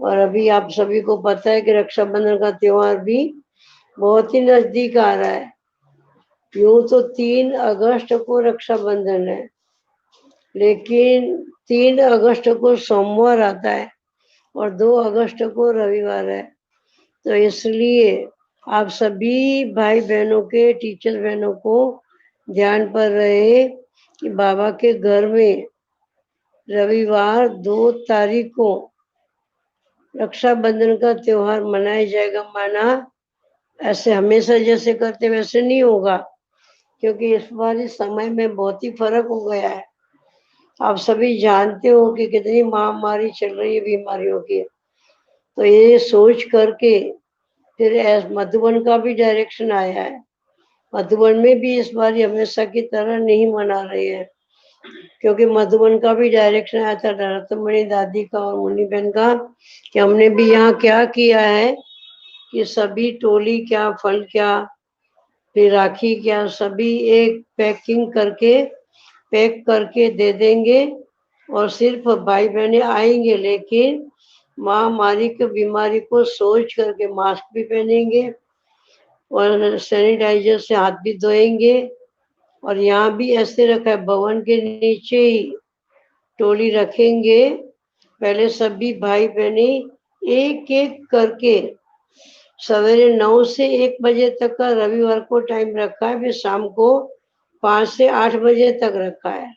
और अभी आप सभी को पता है कि रक्षाबंधन का त्योहार भी बहुत ही नजदीक आ रहा है। यूं तो 3 अगस्त को रक्षाबंधन है, लेकिन 3 अगस्त को सोमवार आता है और 2 अगस्त को रविवार है। तो इसलिए आप सभी भाई बहनों के, टीचर बहनों को ध्यान पर रहे कि बाबा के घर में रविवार 2 तारीख को रक्षाबंधन का त्योहार मनाया जाएगा। माना ऐसे हमेशा जैसे करते वैसे नहीं होगा, क्योंकि इस बार इस समय में बहुत ही फर्क हो गया है। आप सभी जानते हो कि कितनी महामारी चल रही है बीमारियों की। तो ये सोच करके फिर मधुबन का भी डायरेक्शन आया है। मधुबन में भी इस बार हमेशा की तरह नहीं मना रहे हैं, क्योंकि मधुबन का भी डायरेक्शन आया था रत्नमणि दादी का और मुन्नी बहन का कि हमने भी यहाँ क्या किया है कि सभी टोली क्या, फल क्या, फिर राखी क्या, सभी एक पैक करके दे देंगे और सिर्फ भाई बहने आएंगे, लेकिन महामारी की बीमारी को सोच करके मास्क भी पहनेंगे और सैनिटाइजर से हाथ भी धोएंगे। और यहाँ भी ऐसे रखा है, भवन के नीचे ही टोली रखेंगे। पहले सभी भाई बहने एक एक करके सवेरे 9 से 1 बजे तक का रविवार को टाइम रखा है, फिर शाम को 5 से 8 बजे तक रखा है।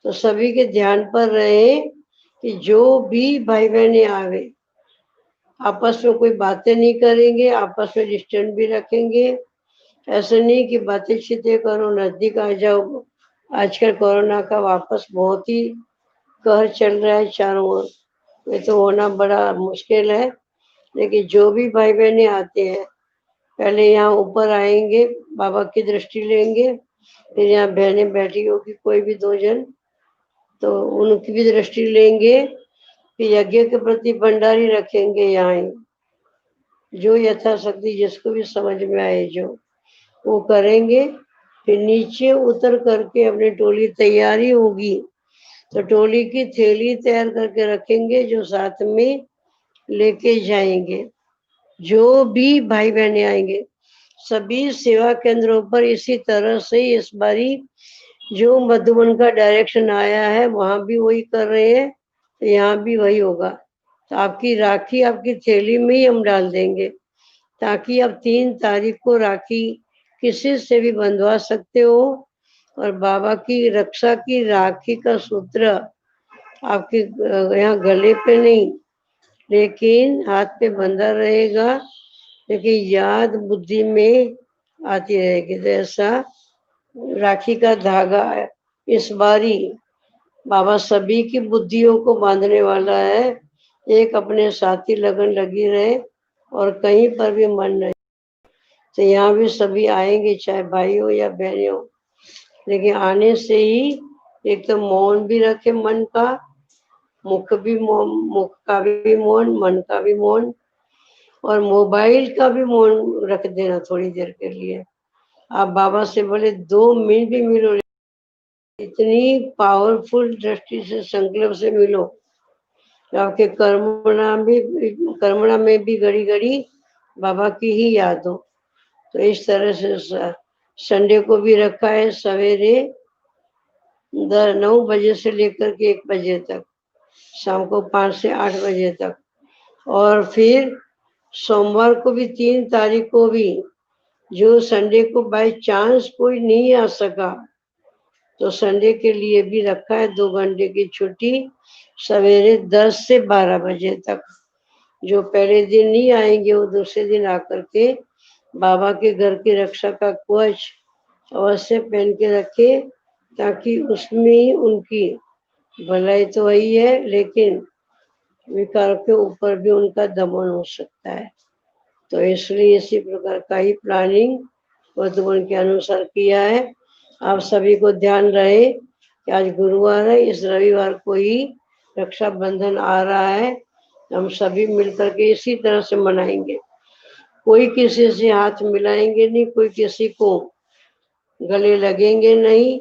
तो सभी के ध्यान पर रहे कि जो भी भाई बहने आवे, आपस में कोई बातें नहीं करेंगे, आपस में डिस्टेंस भी रखेंगे। ऐसे नहीं कि बातें चीतें करो, नजदीक आ जाओ। आजकल कोरोना का वापस बहुत ही कहर चल रहा है चारों ओर, ये तो होना बड़ा मुश्किल है। लेकिन जो भी भाई बहने आते हैं पहले यहाँ ऊपर आएंगे, बाबा की दृष्टि लेंगे, फिर यहाँ बहनें बैठी होगी कोई भी 2 जन, तो उनकी भी दृष्टि लेंगे। फिर यज्ञ के प्रति भंडारी रखेंगे यहाँ ही, जो यथाशक्ति जिसको भी समझ में आए जो वो करेंगे। फिर नीचे उतर करके अपनी टोली तैयारी होगी तो टोली की थैली तैयार करके रखेंगे जो साथ में लेके जाएंगे। जो भी भाई बहने आएंगे सभी सेवा केंद्रों पर इसी तरह से इस बारी जो मधुबन का डायरेक्शन आया है वहां भी वही कर रहे हैं, तो यहाँ भी वही होगा। तो आपकी राखी आपकी थैली में ही हम डाल देंगे, ताकि आप 3 तारीख को राखी किसी से भी बंधवा सकते हो। और बाबा की रक्षा की राखी का सूत्र आपके यहाँ गले पे नहीं, लेकिन हाथ पे बंधा रहेगा, लेकिन याद बुद्धि में आती रहेगी। तो ऐसा राखी का धागा इस बारी बाबा सभी की बुद्धियों को बांधने वाला है। एक अपने साथी लगन लगी रहे और कहीं पर भी मन नहीं। तो यहाँ भी सभी आएंगे, चाहे भाई हो या बहन हो, लेकिन आने से ही एक तो मौन भी रखे, मन का मुख का भी मौन, मन का भी मौन, और मोबाइल का भी मौन रख देना थोड़ी देर के लिए। आप बाबा से बोले 2 मिनट भी मिलो, इतनी पावरफुल दृष्टि से संकल्प से मिलो तो आपके कर्मणा में भी घड़ी घड़ी बाबा की ही याद हो। तो इस तरह से संडे को भी रखा है सवेरे 9 बजे से लेकर के 1 बजे तक, शाम को 5 से 8 बजे तक। और फिर सोमवार को भी 3 तारीख को भी, जो संडे को बाय चांस कोई नहीं आ सका तो संडे के लिए भी रखा है 2 घंटे की छुट्टी सवेरे 10 से 12 बजे तक। जो पहले दिन नहीं आएंगे वो दूसरे दिन आकर के बाबा के घर की रक्षा का कवच अवश्य पहन के रखे, ताकि उसमें उनकी भलाई तो वही है, लेकिन विकार के ऊपर भी उनका दमन हो सकता है। तो इसलिए इसी प्रकार का ही प्लानिंग वर्तमान के अनुसार किया है। आप सभी को ध्यान रहे कि आज गुरुवार है, इस रविवार को ही रक्षाबंधन आ रहा है। हम सभी मिलकर के इसी तरह से मनाएंगे। कोई किसी से हाथ मिलाएंगे नहीं, कोई किसी को गले लगेंगे नहीं,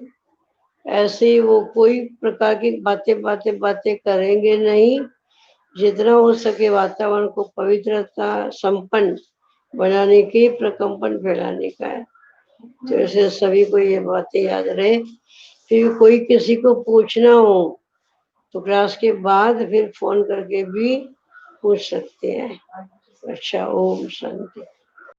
ऐसे ही वो कोई प्रकार की बातें करेंगे नहीं। जितना हो सके वातावरण को पवित्रता संपन्न बनाने की प्रकंपन फैलाने का है। तो ऐसे सभी को ये बातें याद रहे। फिर कोई किसी को पूछना हो तो क्लास के बाद फिर फोन करके भी पूछ सकते हैं। अच्छा, ओम शांति।